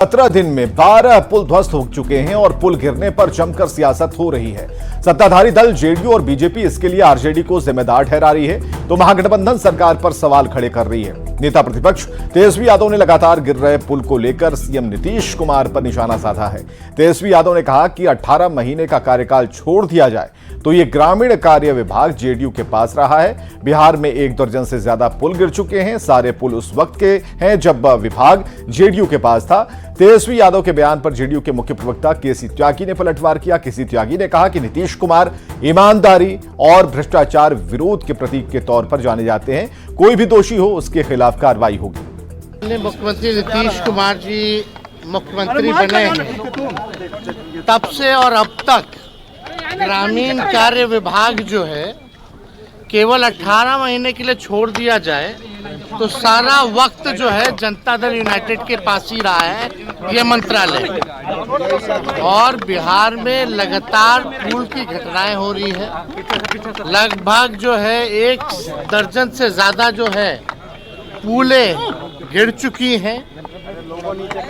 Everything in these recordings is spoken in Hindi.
17 दिन में 12 पुल ध्वस्त हो चुके हैं और पुल गिरने पर जमकर सियासत हो रही है। सत्ताधारी दल जेडीयू और बीजेपी इसके लिए आरजेडी को जिम्मेदार ठहरा रही है तो महागठबंधन सरकार पर सवाल खड़े कर रही है। नेता प्रतिपक्ष तेजस्वी यादव ने लगातार गिर रहे पुल को लेकर सीएम नीतीश कुमार पर निशाना साधा है। तेजस्वी यादव ने कहा कि 18 महीने का कार्यकाल छोड़ दिया जाए तो ये ग्रामीण कार्य विभाग जेडीयू के पास रहा है। बिहार में 1 दर्जन से ज्यादा पुल गिर चुके हैं। सारे पुल उस वक्त के हैं जब विभाग जेडीयू के पास था। तेजस्वी यादव के बयान पर जेडीयू के मुख्य प्रवक्ता केसी त्यागी ने पलटवार किया। केसी त्यागी ने कहा कि नीतीश कुमार ईमानदारी और भ्रष्टाचार विरोध के प्रतीक के तौर पर जाने जाते हैं। कोई भी दोषी हो उसके खिलाफ कार्रवाई होगी। मुख्यमंत्री नीतीश कुमार जी मुख्यमंत्री बने हैं तब से और अब तक ग्रामीण कार्य विभाग जो है केवल 18 महीने के लिए छोड़ दिया जाए तो सारा वक्त जो है जनता दल यूनाइटेड के पास ही रहा है ये मंत्रालय। और बिहार में लगातार पुल की घटनाएं हो रही है। लगभग जो है 1 दर्जन से ज्यादा जो है पुलें गिर चुकी हैं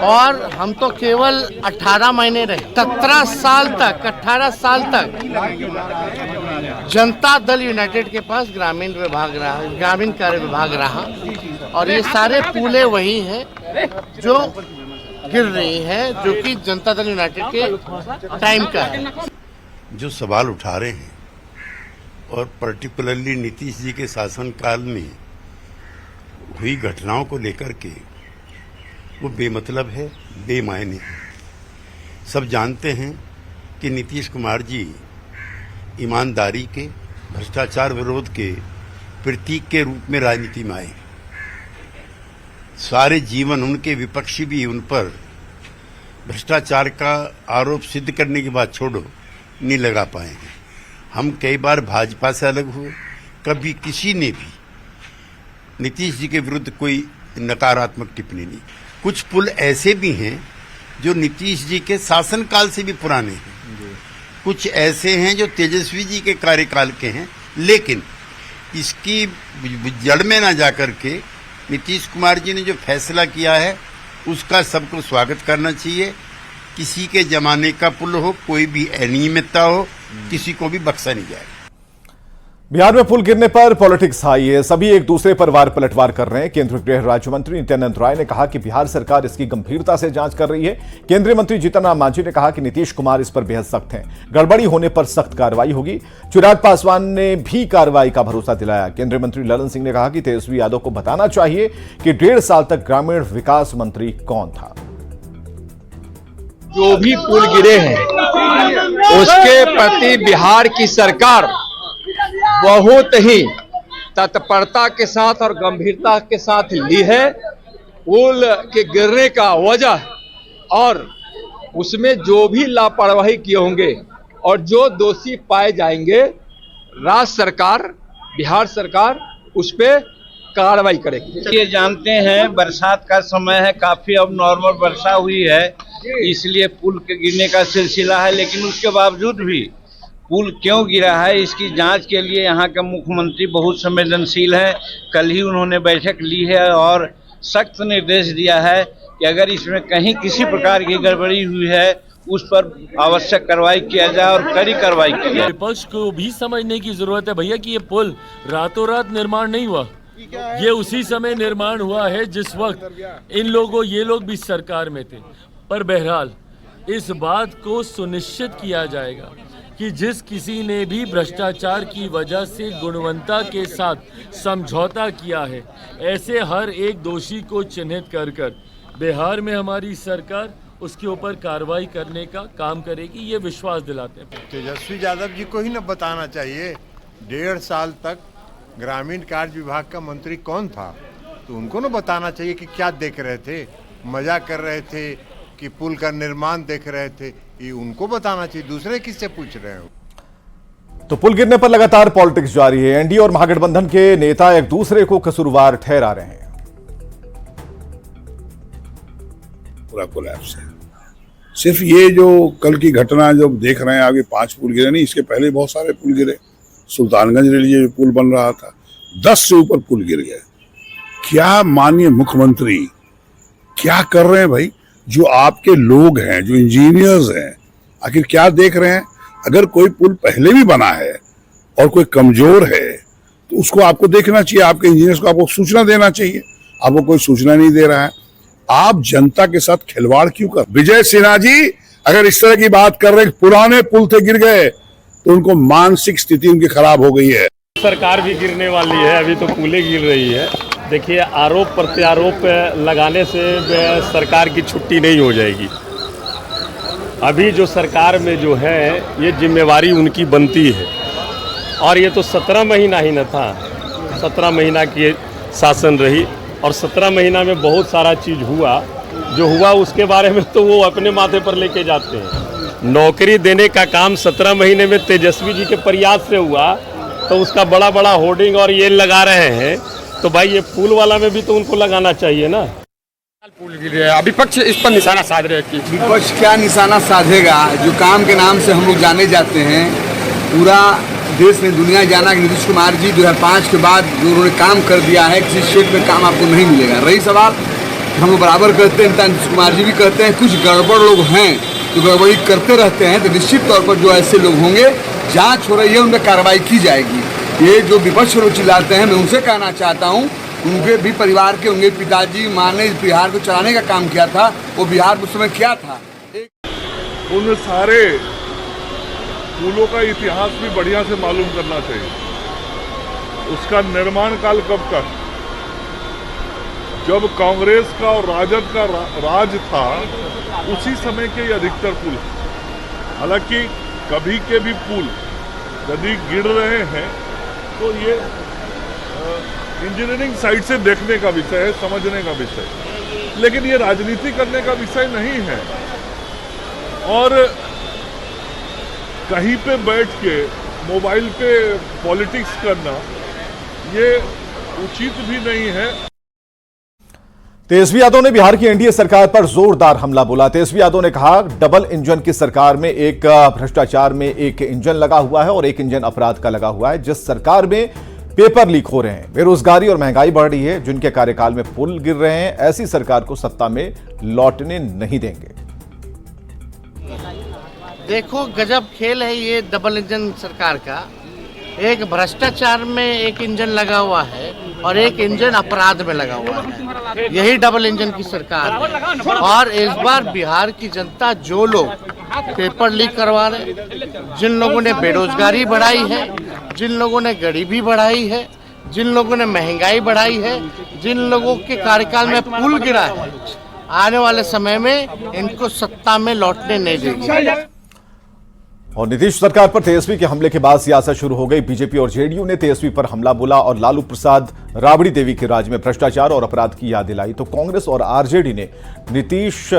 और हम तो केवल 18 महीने रहे। 18 साल तक जनता दल यूनाइटेड के पास ग्रामीण कार्य विभाग रहा और ये सारे पुलें वही हैं जो गिर रही हैं जो कि जनता दल यूनाइटेड के टाइम का है। जो सवाल उठा रहे हैं और पर्टिकुलरली नीतीश जी के शासनकाल में हुई घटनाओं को लेकर के वो बेमतलब है, बेमायने है। सब जानते हैं कि नीतीश कुमार जी ईमानदारी के, भ्रष्टाचार विरोध के प्रतीक के रूप में राजनीति में आए। सारे जीवन उनके विपक्षी भी उन पर भ्रष्टाचार का आरोप सिद्ध करने के बाद छोड़ो नहीं लगा पाए हैं। हम कई बार भाजपा से अलग हुए, कभी किसी ने भी नीतीश जी के विरुद्ध कोई नकारात्मक टिप्पणी नहीं। कुछ पुल ऐसे भी हैं जो नीतीश जी के शासनकाल से भी पुराने हैं, कुछ ऐसे हैं जो तेजस्वी जी के कार्यकाल के हैं। लेकिन इसकी जड़ में ना जाकर के नीतीश कुमार जी ने जो फैसला किया है उसका सबको स्वागत करना चाहिए। किसी के जमाने का पुल हो, कोई भी अनियमितता हो, किसी को भी बख्शा नहीं जाएगा। बिहार में पुल गिरने पर पॉलिटिक्स हाई है। सभी एक दूसरे पर वार पलटवार कर रहे हैं। केंद्रीय गृह राज्य मंत्री नित्यानंद राय ने कहा कि बिहार सरकार इसकी गंभीरता से जांच कर रही है। केंद्रीय मंत्री जीतन राम मांझी ने कहा कि नीतीश कुमार इस पर बेहद सख्त हैं, गड़बड़ी होने पर सख्त कार्रवाई होगी। चिराग पासवान ने भी कार्रवाई का भरोसा दिलाया। केंद्रीय मंत्री ललन सिंह ने कहा कि तेजस्वी यादव को बताना चाहिए कि 1.5 साल तक ग्रामीण विकास मंत्री कौन था। जो भी पुल गिरे हैं उसके प्रति बिहार की सरकार बहुत ही तत्परता के साथ और गंभीरता के साथ ली है। पुल के गिरने का वजह और उसमें जो भी लापरवाही किए होंगे और जो दोषी पाए जाएंगे, राज्य सरकार, बिहार सरकार उस पर कार्रवाई करेगी। ये जानते हैं बरसात का समय है, काफी अब नॉर्मल वर्षा हुई है, इसलिए पुल के गिरने का सिलसिला है। लेकिन उसके बावजूद भी पुल क्यों गिरा है इसकी जांच के लिए यहाँ के मुख्यमंत्री बहुत संवेदनशील हैं। कल ही उन्होंने बैठक ली है और सख्त निर्देश दिया है कि अगर इसमें कहीं किसी प्रकार की गड़बड़ी हुई है उस पर आवश्यक कार्रवाई किया जाए और कड़ी कार्रवाई की जाए। विपक्ष को भी समझने की जरूरत है भैया कि ये पुल रातों रात निर्माण नहीं हुआ। ये उसी समय निर्माण हुआ है जिस वक्त ये लोग भी सरकार में थे। पर बहरहाल इस बात को सुनिश्चित किया जाएगा कि जिस किसी ने भी भ्रष्टाचार की वजह से गुणवत्ता के साथ समझौता किया है, ऐसे हर एक दोषी को चिन्हित कर बिहार में हमारी सरकार उसके ऊपर कार्रवाई करने का काम करेगी, ये विश्वास दिलाते हैं। तेजस्वी यादव जी को ही न बताना चाहिए 1.5 साल तक ग्रामीण कार्य विभाग का मंत्री कौन था, तो उनको न बताना चाहिए कि क्या देख रहे थे, मजा कर रहे थे कि पुल का निर्माण देख रहे थे। ये उनको बताना चाहिए, दूसरे किससे पूछ रहे हो। तो पुल गिरने पर लगातार पॉलिटिक्स जारी है। एनडीए और महागठबंधन के नेता एक दूसरे को कसूरवार ठहरा रहे हैं। पूरा कोलैप्स है। सिर्फ ये जो कल की घटना जो देख रहे हैं, आगे 5 पुल गिरे नहीं, इसके पहले बहुत सारे पुल गिरे। सुल्तानगंज रेलवे जो पुल बन रहा था 10 से ऊपर पुल गिर गए। क्या माननीय मुख्यमंत्री क्या कर रहे हैं भाई? जो आपके लोग हैं, जो इंजीनियर्स हैं, आखिर क्या देख रहे हैं? अगर कोई पुल पहले भी बना है और कोई कमजोर है तो उसको आपको देखना चाहिए, आपके इंजीनियर्स को आपको सूचना देना चाहिए। आपको कोई सूचना नहीं दे रहा है। आप जनता के साथ खिलवाड़ क्यों कर? विजय सिन्हा जी अगर इस तरह की बात कर रहे हैं, पुराने पुल थे गिर गए, तो उनको मानसिक स्थिति उनकी खराब हो गई है। सरकार भी गिरने वाली है, अभी तो पुलें गिर रही है। देखिए, आरोप प्रत्यारोप लगाने से सरकार की छुट्टी नहीं हो जाएगी। अभी जो सरकार में जो है ये जिम्मेवारी उनकी बनती है, और ये तो 17 महीना ही न था, 17 महीना की शासन रही, और 17 महीना में बहुत सारा चीज़ हुआ। जो हुआ उसके बारे में तो वो अपने माथे पर लेके जाते हैं। नौकरी देने का काम 17 महीने में तेजस्वी जी के प्रयास से हुआ, तो उसका बड़ा बड़ा होर्डिंग और ये लगा रहे हैं, तो भाई ये पुल वाला में भी तो उनको लगाना चाहिए ना। पुल गिर गया, विपक्ष इस पर निशाना साध रहे हैं। विपक्ष क्या निशाना साधेगा? जो काम के नाम से हम लोग जाने जाते हैं, पूरा देश ने दुनिया जाना कि नीतीश कुमार जी 2005 के बाद जो उन्होंने काम कर दिया है, किसी स्टेट में काम आपको नहीं मिलेगा। रही सवाल, हम लोग बराबर कहते हैं, नीतीश कुमार जी भी कहते हैं, कुछ गड़बड़ लोग हैं जो गड़बड़ी करते रहते हैं, तो निश्चित तौर पर जो ऐसे लोग होंगे, जांच हो रही है, उन पर कार्रवाई की जाएगी। ये जो विपक्ष लोग चिल्लाते हैं, मैं उनसे कहना चाहता हूँ, उनके भी परिवार के, उनके पिताजी माँ ने बिहार को चलाने का काम किया था, वो बिहार उस समय क्या था। उन सारे पुलों का इतिहास भी बढ़िया से मालूम करना चाहिए। उसका निर्माण काल कब का? जब कांग्रेस का और राजद का राज था, उसी समय के ये अधिकतर पुल। हालांकि कभी के भी पुल यदि गिर रहे हैं तो ये इंजीनियरिंग साइड से देखने का विषय है, समझने का विषय, लेकिन ये राजनीति करने का विषय नहीं है। और कहीं पे बैठ के मोबाइल पे पॉलिटिक्स करना ये उचित भी नहीं है। तेजस्वी यादव ने बिहार की एनडीए सरकार पर जोरदार हमला बोला। तेजस्वी यादव ने कहा, डबल इंजन की सरकार में एक भ्रष्टाचार में एक इंजन लगा हुआ है और एक इंजन अपराध का लगा हुआ है। जिस सरकार में पेपर लीक हो रहे हैं, बेरोजगारी और महंगाई बढ़ रही है, जिनके कार्यकाल में पुल गिर रहे हैं, ऐसी सरकार को सत्ता में लौटने नहीं देंगे। देखो, गजब खेल है ये डबल इंजन सरकार का। एक भ्रष्टाचार में एक इंजन लगा हुआ है और एक इंजन अपराध में लगा हुआ है। यही डबल इंजन की सरकार है। और इस बार बिहार की जनता, जो लोग पेपर लीक करवा रहे, जिन लोगों ने बेरोजगारी बढ़ाई है, जिन लोगों ने गरीबी बढ़ाई है, जिन लोगों ने महंगाई बढ़ाई है, जिन लोगों के कार्यकाल में पुल गिरा है, आने वाले समय में इनको सत्ता में लौटने नहीं देंगे। और नीतीश सरकार पर तेजस्वी के हमले के बाद सियासत शुरू हो गई। बीजेपी और जेडीयू ने तेजस्वी पर हमला बोला और लालू प्रसाद राबड़ी देवी के राज में भ्रष्टाचार और अपराध की याद दिलाई। तो कांग्रेस और आरजेडी ने नीतीश